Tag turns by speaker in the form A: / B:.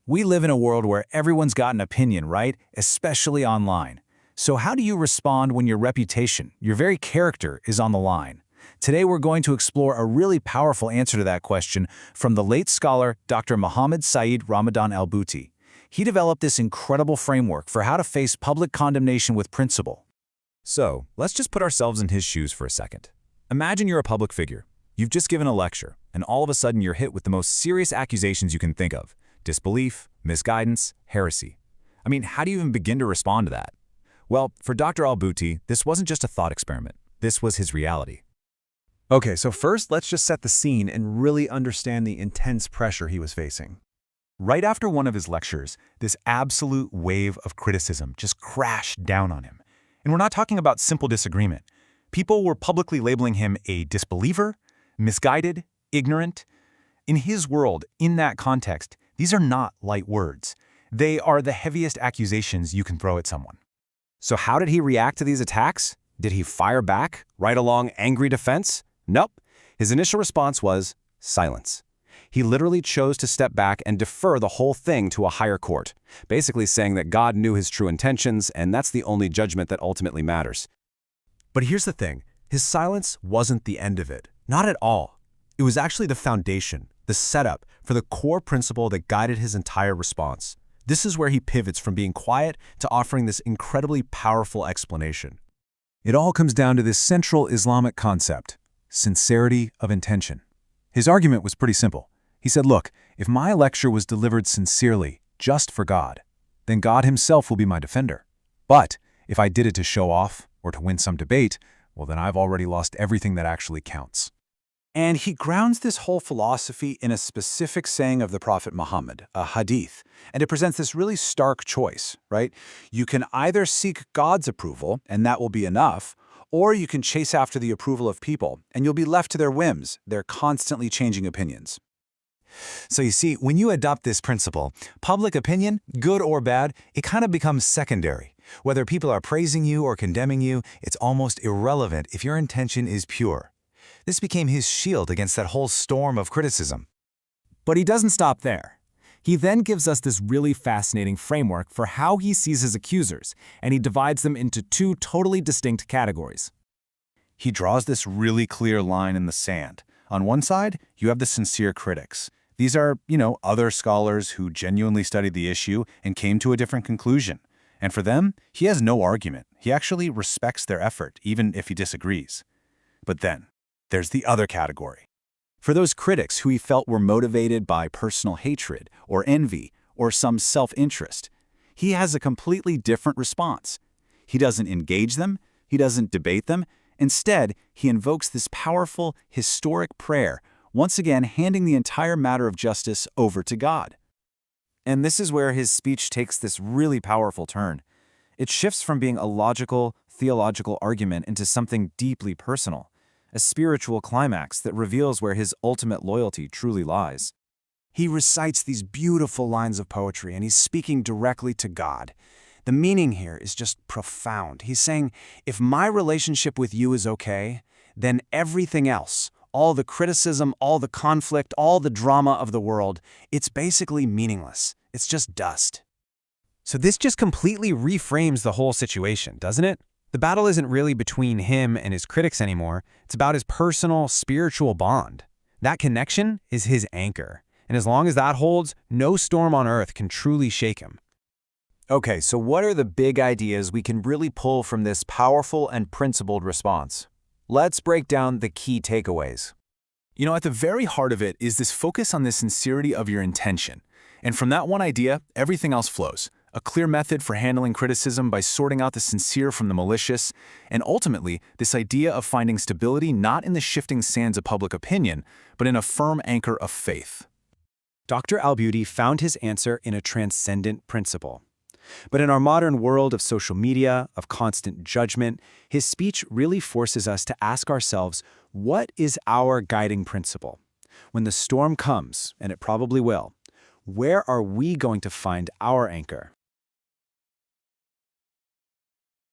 A: We live in a world where everyone's got an opinion, right? Especially online. So how do you respond when your reputation, your very character, is on the line? Today we're going to explore a really powerful answer to that question from the late scholar Dr. Muhammad Saeed Ramadan Al-Buti. He developed this incredible framework for how to face public condemnation with principle.
B: So, let's just put ourselves in his shoes for a second. Imagine you're a public figure. You've just given a lecture, and all of a sudden you're hit with the most serious accusations you can think of: disbelief, misguidance, heresy. I mean, how do you even begin to respond to that? Well, for Dr. Al-Buti, this wasn't just a thought experiment. This was his reality.
C: Okay, so first let's just set the scene and really understand the intense pressure he was facing. Right after one of his lectures, this absolute wave of criticism just crashed down on him. And we're not talking about simple disagreement. People were publicly labeling him a disbeliever, misguided, ignorant. In his world, in that context, these are not light words. They are the heaviest accusations you can throw at someone.
B: So how did he react to these attacks? Did he fire back, right along angry defense? Nope. His initial response was silence. He literally chose to step back and defer the whole thing to a higher court, basically saying that God knew his true intentions, and that's the only judgment that ultimately matters.
C: But here's the thing. His silence wasn't the end of it. Not at all. It was actually the foundation, the setup for the core principle that guided his entire response. This is where he pivots from being quiet to offering this incredibly powerful explanation. It all comes down to this central Islamic concept: sincerity of intention. His argument was pretty simple. He said, look, if my lecture was delivered sincerely, just for God, then God himself will be my defender. But if I did it to show off or to win some debate, well, then I've already lost everything that actually counts. And he grounds this whole philosophy in a specific saying of the Prophet Muhammad, a hadith. And it presents this really stark choice, right? You can either seek God's approval, and that will be enough, or you can chase after the approval of people, and you'll be left to their whims, their constantly changing opinions. So you see, when you adopt this principle, public opinion, good or bad, it kind of becomes secondary. Whether people are praising you or condemning you, it's almost irrelevant if your intention is pure. This became his shield against that whole storm of criticism.
D: But he doesn't stop there. He then gives us this really fascinating framework for how he sees his accusers, and he divides them into two totally distinct categories.
C: He draws this really clear line in the sand. On one side, you have the sincere critics. These are, other scholars who genuinely studied the issue and came to a different conclusion. And for them, he has no argument. He actually respects their effort, even if he disagrees. But then, there's the other category. For those critics who he felt were motivated by personal hatred or envy or some self-interest, he has a completely different response. He doesn't engage them, he doesn't debate them. Instead, he invokes this powerful, historic prayer, once again handing the entire matter of justice over to God. And this is where his speech takes this really powerful turn. It shifts from being a logical, theological argument into something deeply personal, a spiritual climax that reveals where his ultimate loyalty truly lies. He recites these beautiful lines of poetry, and he's speaking directly to God. The meaning here is just profound. He's saying, if my relationship with you is okay, then everything else, all the criticism, all the conflict, all the drama of the world, it's basically meaningless. It's just dust.
D: So this just completely reframes the whole situation, doesn't it? The battle isn't really between him and his critics anymore. It's about his personal, spiritual bond. That connection is his anchor. And as long as that holds, no storm on earth can truly shake him.
C: Okay, so what are the big ideas we can really pull from this powerful and principled response? Let's break down the key takeaways. At the very heart of it is this focus on the sincerity of your intention. And from that one idea, everything else flows. A clear method for handling criticism by sorting out the sincere from the malicious, and ultimately, this idea of finding stability not in the shifting sands of public opinion, but in a firm anchor of faith. Dr. Al-Buti found his answer in a transcendent principle. But in our modern world of social media, of constant judgment, his speech really forces us to ask ourselves, what is our guiding principle? When the storm comes, and it probably will, where are we going to find our anchor?